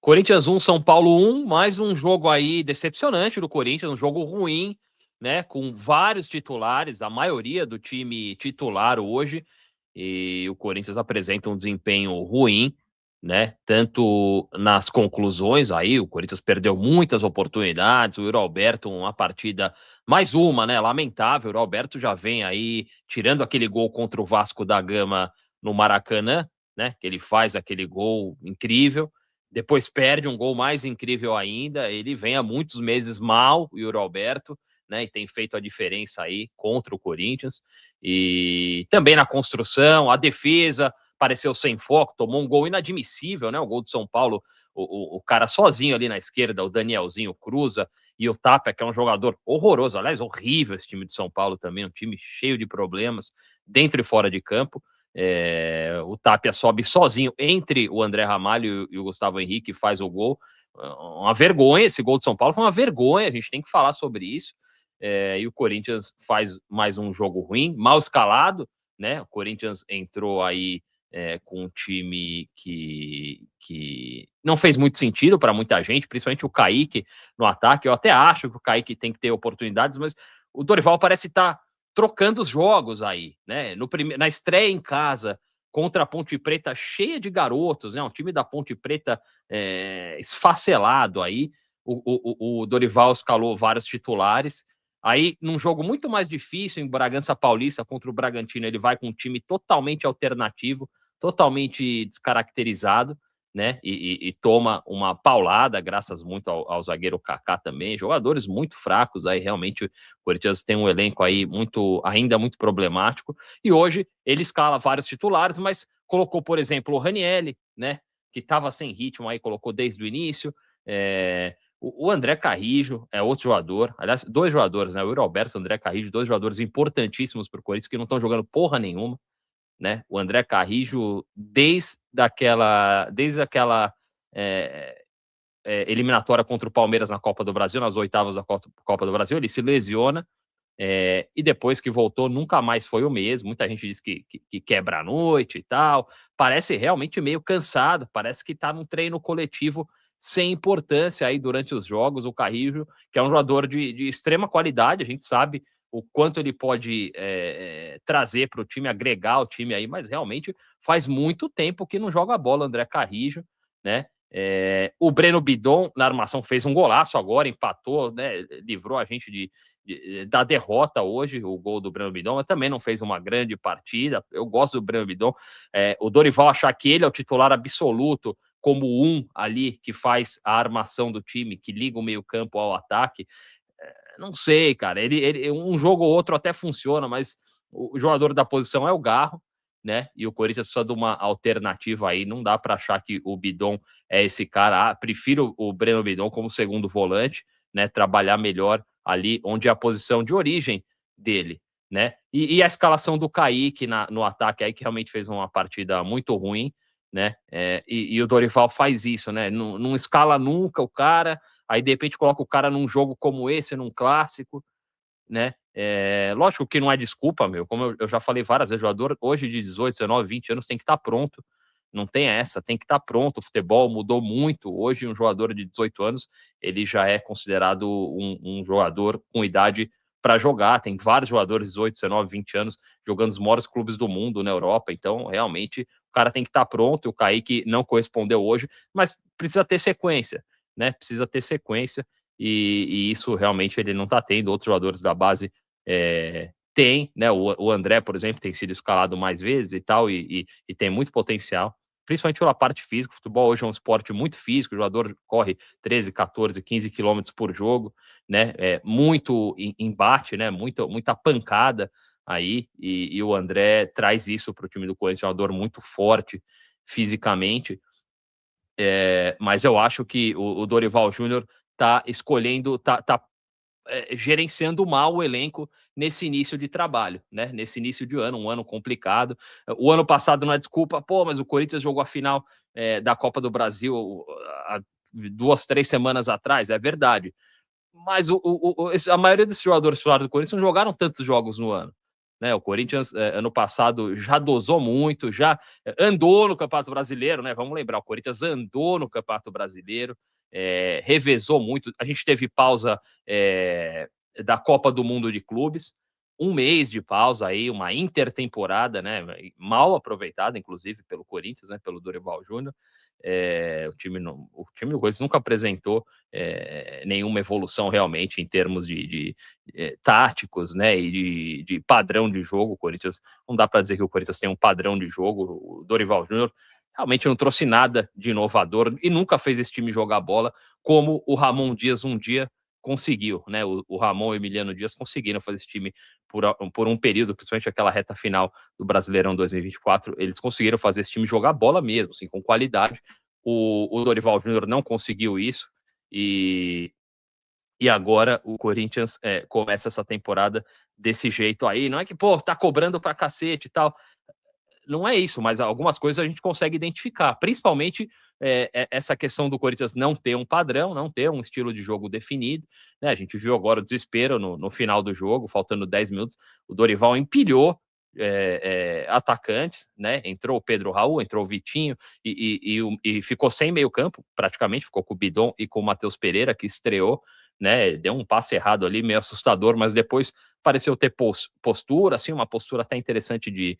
Corinthians 1, São Paulo 1, mais um jogo aí decepcionante do Corinthians, um jogo ruim, né, com vários titulares, a maioria do time titular hoje, e o Corinthians apresenta um desempenho ruim, né, tanto nas conclusões aí, o Corinthians perdeu muitas oportunidades, o Yuri Alberto, uma partida, mais uma, né, lamentável, o Yuri Alberto já vem aí, tirando aquele gol contra o Vasco da Gama no Maracanã, né, que ele faz aquele gol incrível, depois perde um gol mais incrível ainda, ele vem há muitos meses mal, o Yuri Alberto, né, e tem feito a diferença aí contra o Corinthians, e também na construção, a defesa pareceu sem foco, tomou um gol inadmissível, né, o gol do São Paulo, o cara sozinho ali na esquerda, o Danielzinho cruza, e o Tapia, que é um jogador horroroso, aliás, horrível esse time de São Paulo também, um time cheio de problemas, dentro e fora de campo, o Tapia sobe sozinho entre o André Ramalho e o Gustavo Henrique, faz o gol. Uma vergonha, esse gol de São Paulo foi uma vergonha, a gente tem que falar sobre isso. E o Corinthians faz mais um jogo ruim, mal escalado, né? O Corinthians entrou aí com um time que não fez muito sentido para muita gente, principalmente o Kaique no ataque. Eu até acho que o Kaique tem que ter oportunidades, mas o Dorival parece estar trocando os jogos aí, né? Na estreia em casa contra a Ponte Preta, cheia de garotos, né? Um time da Ponte Preta esfacelado aí. O Dorival escalou vários titulares. Aí, num jogo muito mais difícil, em Bragança Paulista contra o Bragantino, ele vai com um time totalmente alternativo, totalmente descaracterizado, né? E toma uma paulada, graças muito ao zagueiro Kaká também. Jogadores muito fracos aí, realmente. O Corinthians tem um elenco aí ainda muito problemático. E hoje ele escala vários titulares, mas colocou, por exemplo, o Ranielli, né? Que estava sem ritmo aí, colocou desde o início. O André Carrijo é outro jogador, aliás, dois jogadores, né? O Yuri Alberto e o André Carrijo, dois jogadores importantíssimos para o Corinthians que não estão jogando porra nenhuma, né? O André Carrijo, desde aquela eliminatória contra o Palmeiras na Copa do Brasil, nas oitavas da Copa do Brasil, ele se lesiona, e depois que voltou, nunca mais foi o mesmo. Muita gente diz que quebra a noite e tal. Parece realmente meio cansado, parece que está num treino coletivo sem importância aí durante os jogos. O Carrillo, que é um jogador de extrema qualidade, a gente sabe o quanto ele pode trazer para o time, agregar o time aí, mas realmente faz muito tempo que não joga bola, André Carrillo, né? O Breno Bidon, na armação, fez um golaço agora, empatou, né? Livrou a gente da derrota hoje, o gol do Breno Bidon, mas também não fez uma grande partida. Eu gosto do Breno Bidon. O Dorival achar que ele é o titular absoluto, como um ali que faz a armação do time, que liga o meio-campo ao ataque. Não sei, cara. Um jogo ou outro até funciona, mas o jogador da posição é o Garro, né? E o Corinthians precisa de uma alternativa aí. Não dá para achar que o Bidon é esse cara. Prefiro o Breno Bidon como segundo volante, né? Trabalhar melhor ali onde é a posição de origem dele, né? E a escalação do Kaique no ataque aí, que realmente fez uma partida muito ruim, né? E o Dorival faz isso, né? Não escala nunca o cara, aí de repente coloca o cara num jogo como esse, num clássico, né? Lógico que não é desculpa, meu, como eu já falei várias vezes, o jogador hoje de 18, 19, 20 anos tem que estar pronto, não tem essa, tem que estar pronto. O futebol mudou muito. Hoje, um jogador de 18 anos, ele já é considerado um jogador com idade para jogar. Tem vários jogadores de 18, 19, 20 anos jogando os maiores clubes do mundo na Europa. Então, realmente, o cara tem que estar pronto. O Kaique não correspondeu hoje, mas precisa ter sequência, né? Precisa ter sequência. E isso realmente ele não está tendo. Outros jogadores da base tem, né? O André, por exemplo, tem sido escalado mais vezes e tal, e tem muito potencial, principalmente pela parte física. O futebol hoje é um esporte muito físico, o jogador corre 13, 14, 15 quilômetros por jogo, né? Muito embate, né? Muita pancada aí, e o André traz isso para o time do Corinthians, é um jogador muito forte fisicamente, mas eu acho que o Dorival Júnior tá escolhendo, tá gerenciando mal o elenco nesse início de trabalho, né? Nesse início de ano, um ano complicado. O ano passado não é desculpa, mas o Corinthians jogou a final da Copa do Brasil há 2, 3 semanas atrás, é verdade. Mas a maioria desses jogadores titulares do Corinthians não jogaram tantos jogos no ano. né? O Corinthians, ano passado, já dosou muito, já andou no Campeonato Brasileiro, né? Vamos lembrar, o Corinthians andou no Campeonato Brasileiro, revezou muito. A gente teve pausa da Copa do Mundo de Clubes, um mês de pausa aí, uma intertemporada, né? Mal aproveitada, inclusive, pelo Corinthians, né? Pelo Dorival Júnior. O time do Corinthians nunca apresentou nenhuma evolução realmente em termos de táticos, né, e de padrão de jogo. O Corinthians, não dá para dizer que o Corinthians tem um padrão de jogo. O Dorival Júnior realmente não trouxe nada de inovador e nunca fez esse time jogar bola como o Ramon Dias um dia conseguiu, né? O Ramon e o Emiliano Dias conseguiram fazer esse time por um período, principalmente aquela reta final do Brasileirão 2024, eles conseguiram fazer esse time jogar bola mesmo, assim, com qualidade. O Dorival Júnior não conseguiu isso, e agora o Corinthians começa essa temporada desse jeito aí. Não é que, pô, tá cobrando pra cacete e tal. Não é isso, mas algumas coisas a gente consegue identificar, principalmente essa questão do Corinthians não ter um padrão, não ter um estilo de jogo definido, né? A gente viu agora o desespero no final do jogo, faltando 10 minutos, o Dorival empilhou atacantes, né? Entrou o Pedro Raul, entrou o Vitinho e ficou sem meio campo, praticamente, ficou com o Bidon e com o Matheus Pereira, que estreou, né? Deu um passe errado ali, meio assustador, mas depois pareceu ter postura, assim, uma postura até interessante de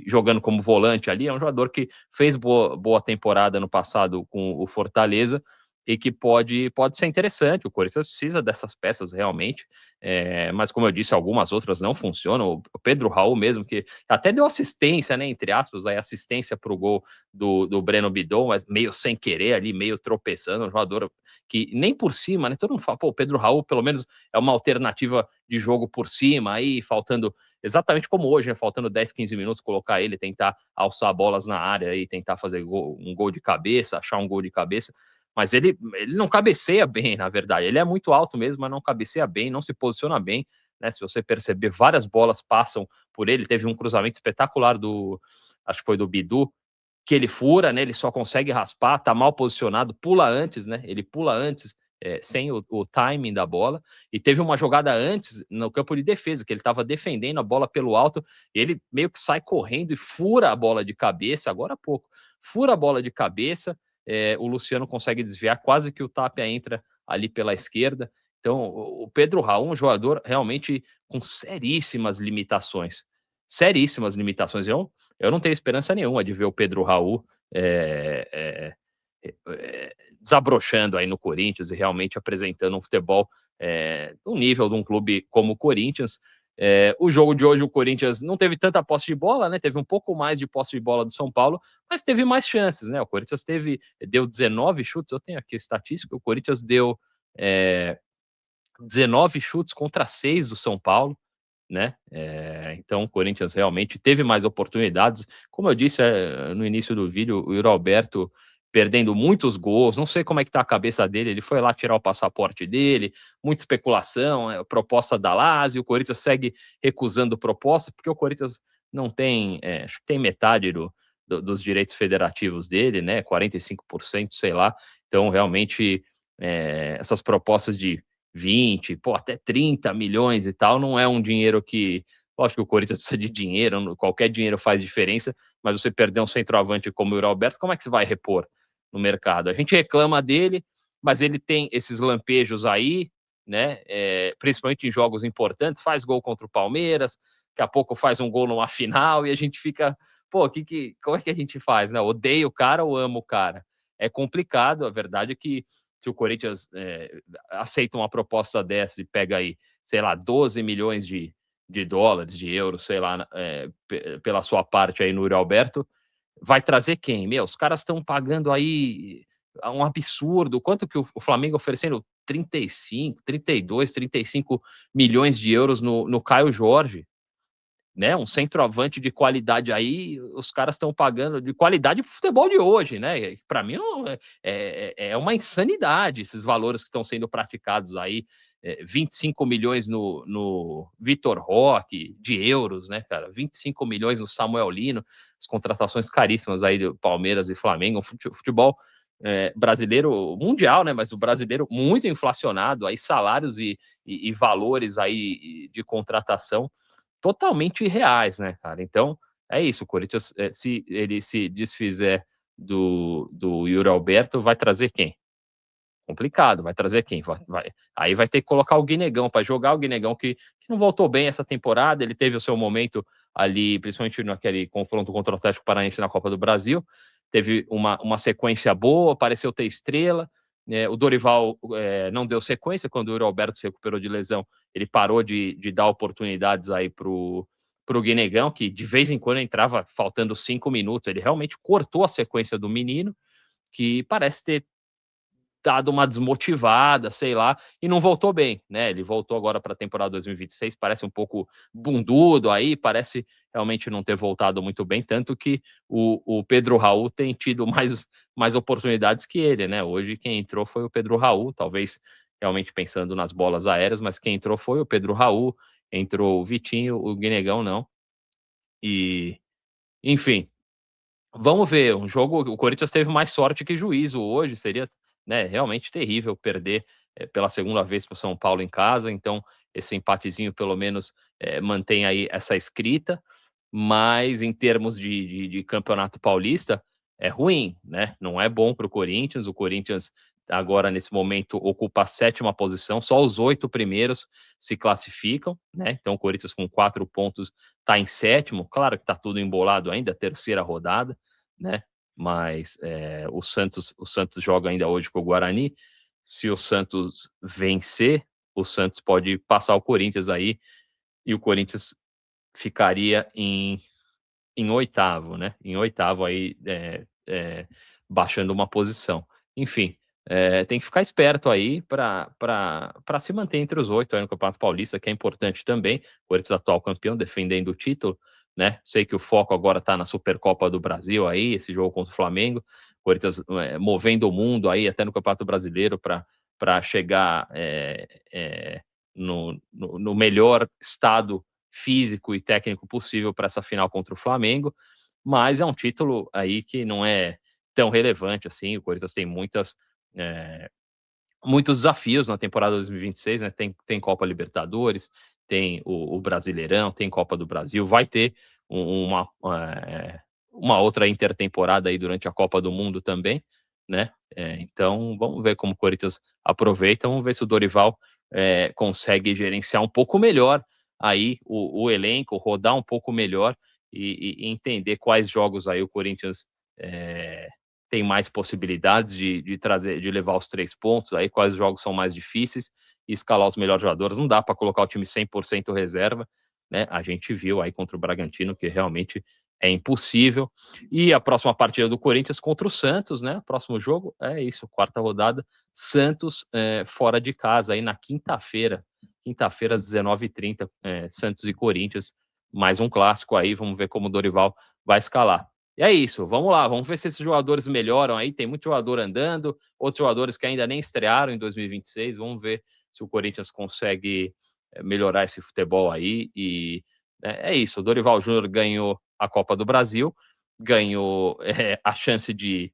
jogando como volante ali. É um jogador que fez boa temporada no passado com o Fortaleza e que pode ser interessante. O Corinthians precisa dessas peças realmente, mas como eu disse, algumas outras não funcionam. O Pedro Raul mesmo, que até deu assistência, né, entre aspas, aí assistência para o gol do Breno Bidon, mas meio sem querer ali, meio tropeçando, um jogador que nem por cima, né, todo mundo fala, pô, o Pedro Raul pelo menos é uma alternativa de jogo por cima, aí faltando, exatamente como hoje, né, faltando 10, 15 minutos, colocar ele, tentar alçar bolas na área e tentar fazer um gol de cabeça, achar um gol de cabeça, mas ele não cabeceia bem, na verdade. Ele é muito alto mesmo, mas não cabeceia bem, não se posiciona bem, né? Se você perceber, várias bolas passam por ele. Teve um cruzamento espetacular acho que foi do Bidu, que ele fura, né? Ele só consegue raspar, tá mal posicionado, pula antes, né? Ele pula antes, sem o timing da bola. E teve uma jogada antes no campo de defesa, que ele estava defendendo a bola pelo alto, ele meio que sai correndo e fura a bola de cabeça, agora há pouco, fura a bola de cabeça, o Luciano consegue desviar, quase que o Tapia entra ali pela esquerda. Então, o Pedro Raul, um jogador realmente com seríssimas limitações. Seríssimas limitações. Eu não tenho esperança nenhuma de ver o Pedro Raul desabrochando aí no Corinthians e realmente apresentando um futebol no nível de um clube como o Corinthians. O jogo de hoje, o Corinthians não teve tanta posse de bola, né? Teve um pouco mais de posse de bola do São Paulo, mas teve mais chances, né? O Corinthians deu 19 chutes, eu tenho aqui a estatística, o Corinthians deu 19 chutes contra 6 do São Paulo, né? Então o Corinthians realmente teve mais oportunidades. Como eu disse no início do vídeo, o Yuri Alberto perdendo muitos gols, não sei como é que tá a cabeça dele, ele foi lá tirar o passaporte dele, muita especulação, proposta da Lazio, o Corinthians segue recusando propostas, porque o Corinthians não tem, acho que tem metade dos direitos federativos dele, né, 45%, sei lá, então realmente essas propostas de 20, pô, até 30 milhões e tal, não é um dinheiro que, lógico que o Corinthians precisa de dinheiro, qualquer dinheiro faz diferença, mas você perder um centroavante como o Yuri Alberto, como é que você vai repor no mercado? A gente reclama dele, mas ele tem esses lampejos aí, né, principalmente em jogos importantes, faz gol contra o Palmeiras, daqui a pouco faz um gol numa final, e a gente fica, pô, como é que a gente faz, né? Odeio o cara ou amo o cara? É complicado, a verdade é que se o Corinthians aceita uma proposta dessa e pega aí, sei lá, 12 milhões de dólares, de euros, sei lá, pela sua parte aí no Yuri Alberto, vai trazer quem? Meu, os caras estão pagando aí um absurdo. Quanto que o Flamengo oferecendo? 35, 32, 35 milhões de euros no Caio Jorge, né? Um centroavante de qualidade aí, os caras estão pagando de qualidade pro futebol de hoje, né? Para mim é uma insanidade esses valores que estão sendo praticados aí. 25 milhões no Vitor Roque, de euros, né, cara? 25 milhões no Samuel Lino, as contratações caríssimas aí do Palmeiras e Flamengo, futebol brasileiro mundial, né? Mas o brasileiro muito inflacionado, aí salários e valores aí de contratação totalmente irreais, né, cara? Então, é isso, o Corinthians, se ele se desfizer do Yuri Alberto, vai trazer quem? Complicado, vai trazer quem? Aí vai ter que colocar o Guinegão para jogar, o Guinegão que não voltou bem essa temporada, ele teve o seu momento ali, principalmente naquele confronto contra o Atlético Paranaense na Copa do Brasil, teve uma sequência boa, pareceu ter estrela, o Dorival não deu sequência, quando o Yuri Alberto se recuperou de lesão, ele parou de dar oportunidades aí pro Guinegão, que de vez em quando entrava faltando 5 minutos, ele realmente cortou a sequência do menino, que parece ter dado uma desmotivada, sei lá, e não voltou bem, né? Ele voltou agora para a temporada 2026, parece um pouco bundudo aí, parece realmente não ter voltado muito bem, tanto que o Pedro Raul tem tido mais oportunidades que ele, né? Hoje quem entrou foi o Pedro Raul, talvez realmente pensando nas bolas aéreas, mas quem entrou foi o Pedro Raul, entrou o Vitinho, o Guinegão não. E, enfim, vamos ver, um jogo, o Corinthians teve mais sorte que juízo hoje, seria, né, realmente terrível perder, pela segunda vez para o São Paulo em casa, então esse empatezinho pelo menos, mantém aí essa escrita, mas em termos de campeonato paulista, é ruim, né, não é bom para o Corinthians agora nesse momento ocupa a 7ª posição, só os 8 primeiros se classificam, né, então o Corinthians com 4 pontos está em 7º, claro que está tudo embolado ainda, terceira rodada, né? Mas o Santos joga ainda hoje com o Guarani. Se o Santos vencer, o Santos pode passar o Corinthians aí e o Corinthians ficaria em oitavo, né? Em oitavo aí, baixando uma posição. Enfim, tem que ficar esperto aí para se manter entre os 8 aí no Campeonato Paulista, que é importante também. O Corinthians atual campeão, defendendo o título, né? Sei que o foco agora está na Supercopa do Brasil aí, esse jogo contra o Flamengo. O Corinthians movendo o mundo aí, até no Campeonato Brasileiro, para chegar no melhor estado físico e técnico possível para essa final contra o Flamengo, mas é um título aí que não é tão relevante assim. O Corinthians tem muitos desafios na temporada 2026, né? Tem Copa Libertadores, tem o Brasileirão, tem Copa do Brasil, vai ter uma outra intertemporada aí durante a Copa do Mundo também, né? Então vamos ver como o Corinthians aproveita, vamos ver se o Dorival consegue gerenciar um pouco melhor aí o elenco, rodar um pouco melhor e entender quais jogos aí o Corinthians tem mais possibilidades de trazer, de levar os 3 pontos, aí quais jogos são mais difíceis e escalar os melhores jogadores. Não dá para colocar o time 100% reserva, né? A gente viu aí contra o Bragantino que realmente é impossível. E a próxima partida do Corinthians contra o Santos, né? Próximo jogo é isso, quarta rodada, Santos fora de casa aí na quinta-feira, às 19h30, Santos e Corinthians, mais um clássico aí, vamos ver como o Dorival vai escalar. E é isso, vamos lá, vamos ver se esses jogadores melhoram aí. Tem muito jogador andando, outros jogadores que ainda nem estrearam em 2026. Vamos ver se o Corinthians consegue melhorar esse futebol aí. E é isso, o Dorival Júnior ganhou a Copa do Brasil, ganhou a chance de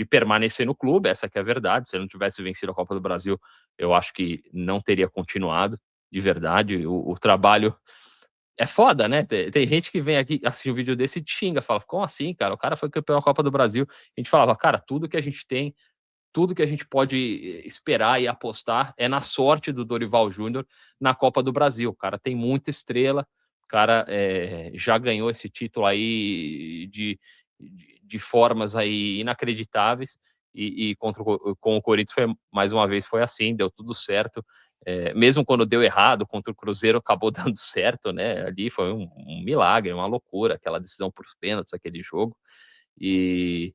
permanecer no clube, essa que é a verdade. Se ele não tivesse vencido a Copa do Brasil, eu acho que não teria continuado, de verdade. O trabalho é foda, né? Tem gente que vem aqui assistir um vídeo desse e te xinga, fala, como assim, cara? O cara foi campeão da Copa do Brasil. A gente falava, cara, tudo que a gente tem, tudo que a gente pode esperar e apostar é na sorte do Dorival Júnior na Copa do Brasil. O cara tem muita estrela, o cara já ganhou esse título aí de formas aí inacreditáveis e com o Corinthians foi, mais uma vez foi assim, deu tudo certo. Mesmo quando deu errado contra o Cruzeiro, acabou dando certo, né? Ali foi um milagre, uma loucura, aquela decisão por pênaltis, aquele jogo. E,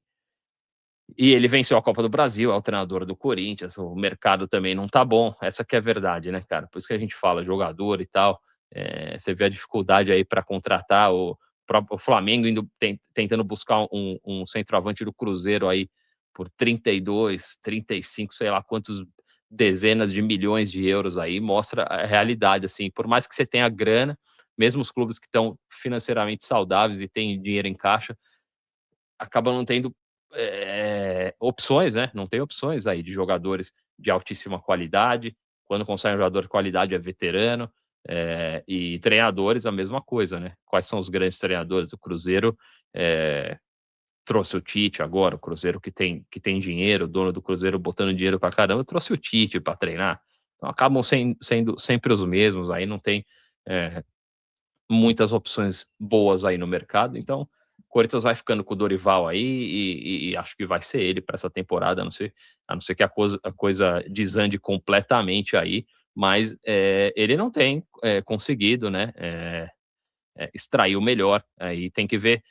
e ele venceu a Copa do Brasil, é o treinador do Corinthians, o mercado também não tá bom, essa que é a verdade, né, cara? Por isso que a gente fala jogador e tal, você vê a dificuldade aí para contratar o próprio Flamengo indo tentando buscar um centroavante do Cruzeiro aí por 32, 35, sei lá quantos dezenas de milhões de euros aí, mostra a realidade, assim, por mais que você tenha grana, mesmo os clubes que estão financeiramente saudáveis e têm dinheiro em caixa, acabam não tendo opções, né? Não tem opções aí de jogadores de altíssima qualidade. Quando consegue um jogador de qualidade é veterano. E treinadores, a mesma coisa, né? Quais são os grandes treinadores? O Cruzeiro trouxe o Tite agora, o Cruzeiro que tem dinheiro, o dono do Cruzeiro botando dinheiro pra caramba, trouxe o Tite para treinar. Então acabam sendo sempre os mesmos, aí não tem muitas opções boas aí no mercado. Então, o Corinthians vai ficando com o Dorival aí e acho que vai ser ele para essa temporada, a não ser que a coisa desande completamente aí, mas ele não tem conseguido, né, extrair o melhor. Aí tem que ver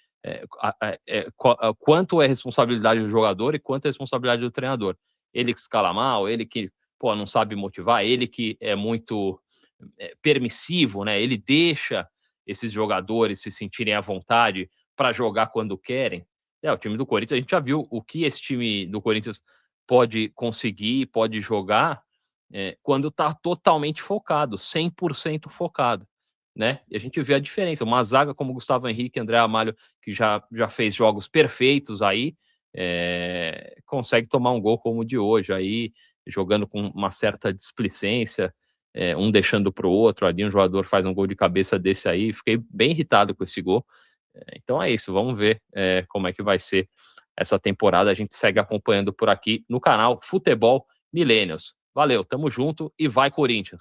quanto é responsabilidade do jogador e quanto é responsabilidade do treinador. Ele que escala mal, ele que não sabe motivar, ele que é muito permissivo, né? Ele deixa esses jogadores se sentirem à vontade para jogar quando querem. O time do Corinthians, a gente já viu o que esse time do Corinthians pode conseguir, pode jogar quando está totalmente focado, 100% focado, né? E a gente vê a diferença. Uma zaga como Gustavo Henrique, André Amalho, que já fez jogos perfeitos aí, consegue tomar um gol como o de hoje, aí jogando com uma certa displicência, um deixando para o outro ali, um jogador faz um gol de cabeça desse aí, fiquei bem irritado com esse gol. Então é isso, vamos ver como é que vai ser essa temporada, a gente segue acompanhando por aqui no canal Futebol Millennials. Valeu, tamo junto e vai Corinthians!